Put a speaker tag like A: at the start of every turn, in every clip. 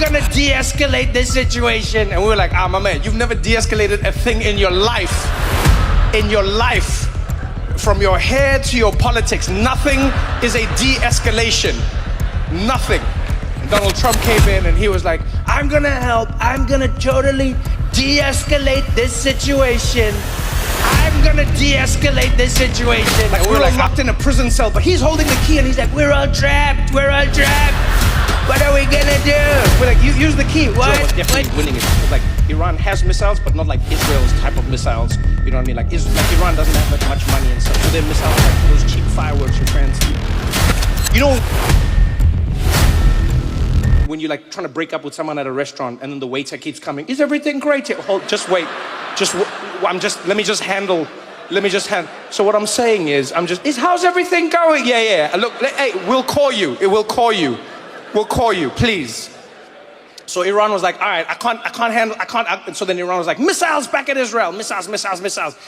A: gonna de-escalate this situation. And we were like, my man, you've never de-escalated a thing in your life. In your life. From your hair to your politics, nothing is a de-escalation. Nothing. And Donald Trump came in and he was like, I'm gonna help. I'm gonna totally de-escalate this situation. I'm gonna de-escalate this situation. Like, we're like locked in a prison cell, but he's holding the key and he's like, we're all trapped. We're all trapped. What are we gonna do? We're like, use the key. What? Israel was definitely winning it. It was like, Iran has missiles, but not like Israel's type of missiles. You know what I mean? Like Iran doesn't have that much money and stuff. So their missiles are like those cheap fireworks, your friends. You know, when you're like trying to break up with someone at a restaurant and then the waiter keeps coming, is everything great here? Hold, just wait. Let me just handle. So what I'm saying is, how's everything going? Yeah. Look, hey, we'll call you. We'll call you, please. So Iran was like, all right, I can't. So then Iran was like, missiles back at Israel, missiles.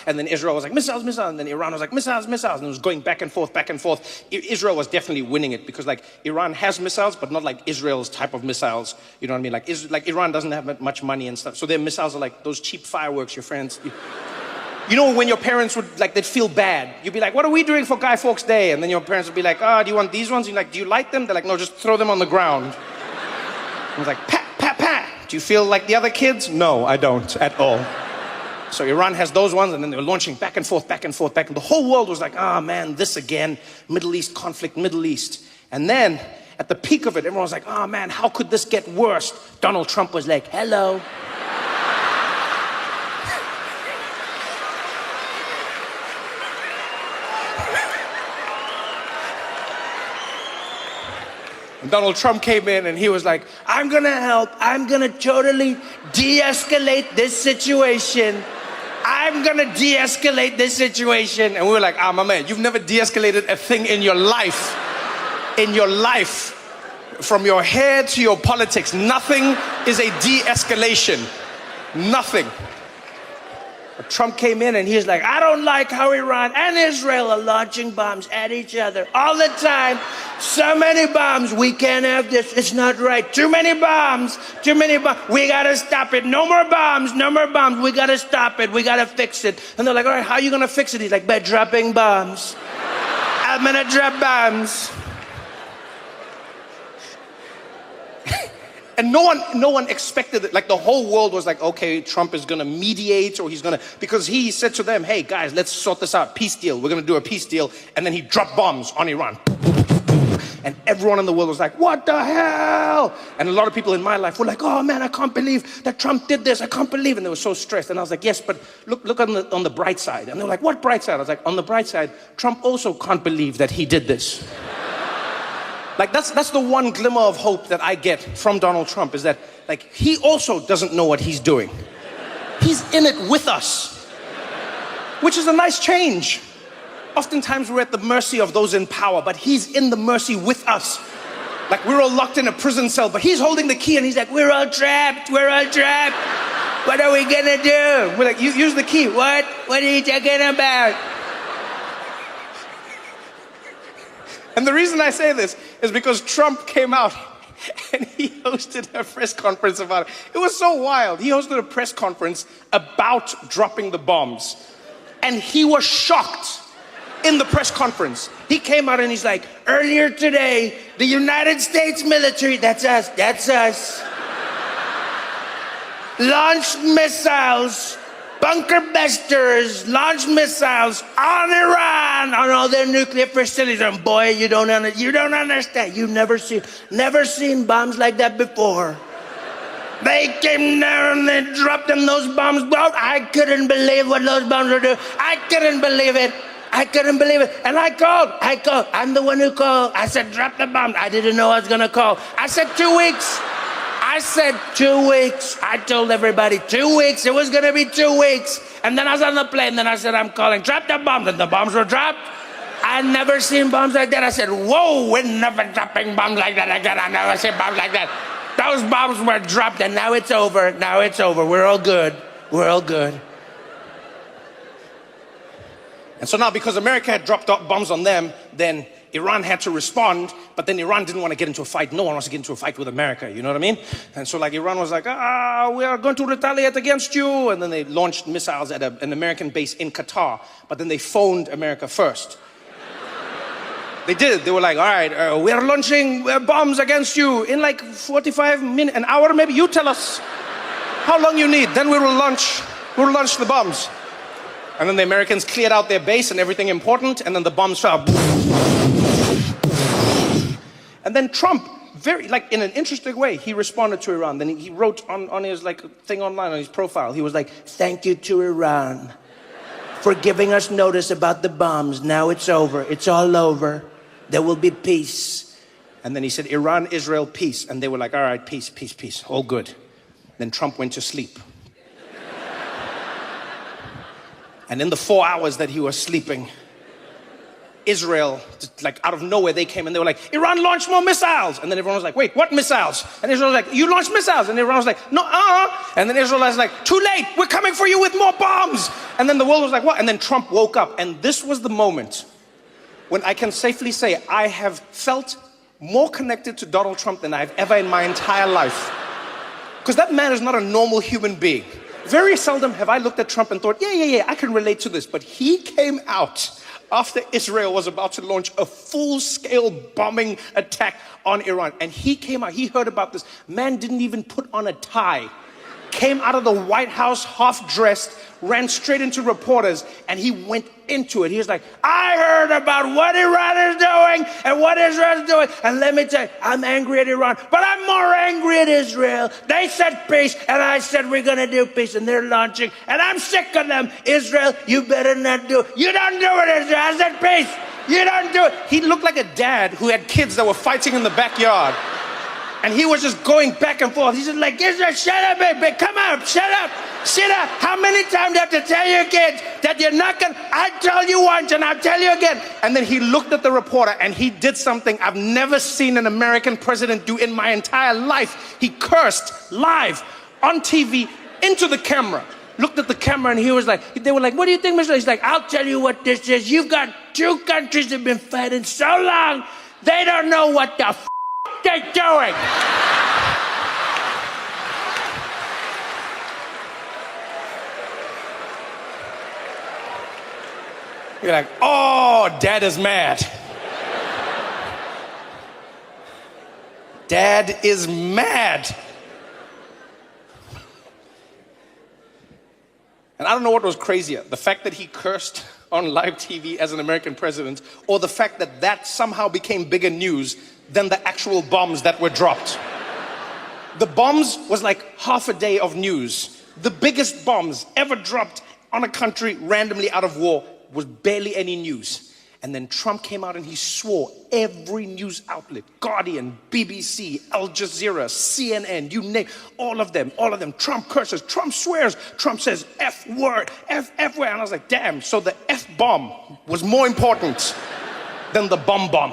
A: And then Israel was like, missiles. And then Iran was like, missiles. And it was going back and forth. Israel was definitely winning it because like Iran has missiles, but not like Israel's type of missiles. You know what I mean? Like Iran doesn't have much money and stuff. So their missiles are like those cheap fireworks, your friends. You know when your parents would like, they'd feel bad. You'd be like, what are we doing for Guy Fawkes Day? And then your parents would be like, do you want these ones? You're like, do you like them? They're like, no, just throw them on the ground. I was like, pat. Do you feel like the other kids? No, I don't at all. So Iran has those ones, and then they were launching back and forth. The whole world was like, man, this again, Middle East conflict, Middle East. And then at the peak of it, everyone was like, man, how could this get worse? Donald Trump was like, hello. And Donald Trump came in and he was like, I'm gonna help. I'm gonna totally de-escalate this situation. I'm gonna de-escalate this situation. And we were like, my man, you've never de-escalated a thing in your life. In your life. From your hair to your politics, nothing is a de-escalation. Nothing. But Trump came in and he's like, I don't like how Iran and Israel are launching bombs at each other all the time. So many bombs, we can't have this, it's not right. Too many bombs, we gotta stop it. No more bombs, we gotta stop it, we gotta fix it. And they're like, all right, how are you gonna fix it? He's like, by dropping bombs. I'm gonna drop bombs. And no one expected it. Like the whole world was like, okay, Trump is gonna mediate, or because he said to them, hey guys, let's sort this out, peace deal. We're gonna do a peace deal. And then he dropped bombs on Iran. And everyone in the world was like, what the hell? And a lot of people in my life were like, oh man, I can't believe that Trump did this. I can't believe. And they were so stressed. And I was like, yes, but look on the bright side. And they were like, what bright side? I was like, on the bright side, Trump also can't believe that he did this. Like that's the one glimmer of hope that I get from Donald Trump, is that like he also doesn't know what he's doing. He's in it with us, which is a nice change. Oftentimes we're at the mercy of those in power, but he's in the mercy with us. Like we're all locked in a prison cell, but he's holding the key and he's like, we're all trapped. What are we gonna do? We're like, use the key. What are you talking about? And the reason I say this is because Trump came out and he hosted a press conference about it. It was so wild. He hosted a press conference about dropping the bombs. And he was shocked in the press conference. He came out and he's like, earlier today, the United States military, that's us, launched missiles, bunker busters, launched missiles on Iran, on all their nuclear facilities. And boy, you don't understand. You've never seen bombs like that before. They came down and they dropped them, those bombs. I couldn't believe what those bombs were doing. I couldn't believe it. And I called. I'm the one who called. I said, drop the bomb. I didn't know I was gonna call. I said 2 weeks. I told everybody 2 weeks. It was gonna be 2 weeks. And then I was on the plane. Then I said, I'm calling. Drop the bombs. And the bombs were dropped. I'd never seen bombs like that. I said, whoa, we're never dropping bombs like that again. I never seen bombs like that. Those bombs were dropped, and now it's over. We're all good. And so now, because America had dropped bombs on them, then Iran had to respond, but then Iran didn't want to get into a fight. No one wants to get into a fight with America, you know what I mean? And so like Iran was like, we are going to retaliate against you. And then they launched missiles at an American base in Qatar, but then they phoned America first. They did. They were like, all right, we are launching bombs against you in like 45 minutes, an hour maybe. You tell us how long you need. Then we'll launch the bombs. And then the Americans cleared out their base and everything important, and then the bombs fell. And then Trump, very, like in an interesting way, he responded to Iran. Then he wrote on his like thing online, on his profile, he was like, thank you to Iran for giving us notice about the bombs. Now it's over. It's all over. There will be peace. And then he said, Iran, Israel, peace. And they were like, all right, peace, peace, peace. All good. Then Trump went to sleep. And in the 4 hours that he was sleeping, Israel, just like out of nowhere, they came and they were like, Iran launched more missiles. And then everyone was like, wait, what missiles? And Israel was like, you launched missiles. And everyone was like, no, And then Israel was like, too late, we're coming for you with more bombs. And then the world was like, what? And then Trump woke up. And this was the moment when I can safely say I have felt more connected to Donald Trump than I've ever in my entire life. Because that man is not a normal human being. Very seldom have I looked at Trump and thought, yeah, I can relate to this. But he came out after Israel was about to launch a full-scale bombing attack on Iran. And he came out, he heard about this. Man didn't even put on a tie. Came out of the White House half-dressed, ran straight into reporters, and he went into it. He was like, I heard about what Iran is doing and what Israel is doing. And let me tell you, I'm angry at Iran, but I'm more angry at Israel. They said peace, and I said we're going to do peace, and they're launching, and I'm sick of them. Israel, you better not do it. You don't do it, Israel. I said peace. You don't do it. He looked like a dad who had kids that were fighting in the backyard. And he was just going back and forth. He's just like, Israel, shut up, baby. Come on, shut up. Sit up. How many times do you have to tell your kids that you're not going to? I told you once and I'll tell you again. And then he looked at the reporter and he did something I've never seen an American president do in my entire life. He cursed live on TV into the camera. Looked at the camera and he was like, they were like, what do you think, Mr.? He's like, I'll tell you what this is. You've got two countries that have been fighting so long, they don't know what the they're doing. You're like, oh, Dad is mad. Dad is mad. And I don't know what was crazier, the fact that he cursed on live TV as an American president, or the fact that that somehow became bigger news than the actual bombs that were dropped. The bombs was like half a day of news. The biggest bombs ever dropped on a country randomly out of war was barely any news. And then Trump came out and he swore every news outlet, Guardian, BBC, Al Jazeera, CNN, you name, all of them, Trump curses, Trump swears, Trump says F word, F word. And I was like, damn, so the F bomb was more important than the bomb.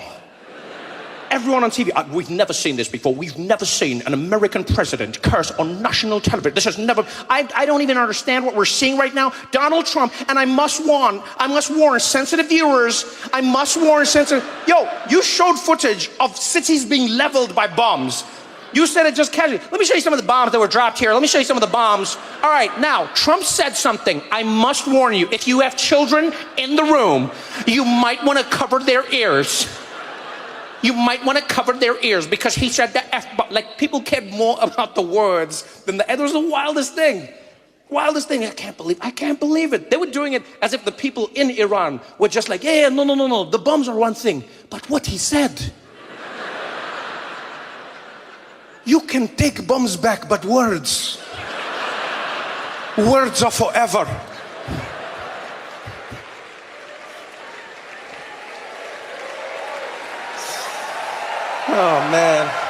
A: Everyone on TV, we've never seen this before. We've never seen an American president curse on national television. This has never, I don't even understand what we're seeing right now. Donald Trump, and I must warn sensitive viewers, yo, you showed footage of cities being leveled by bombs. You said it just casually. Let me show you some of the bombs that were dropped here. Let me show you some of the bombs. All right, now, Trump said something. I must warn you, if you have children in the room, you might want to cover their ears. You might want to cover their ears because he said the F-bomb. Like, people cared more about the words than it was the wildest thing. Wildest thing. I can't believe it. They were doing it as if the people in Iran were just like, yeah, no. The bombs are one thing. But what he said. You can take bombs back, but words are forever. Oh, man.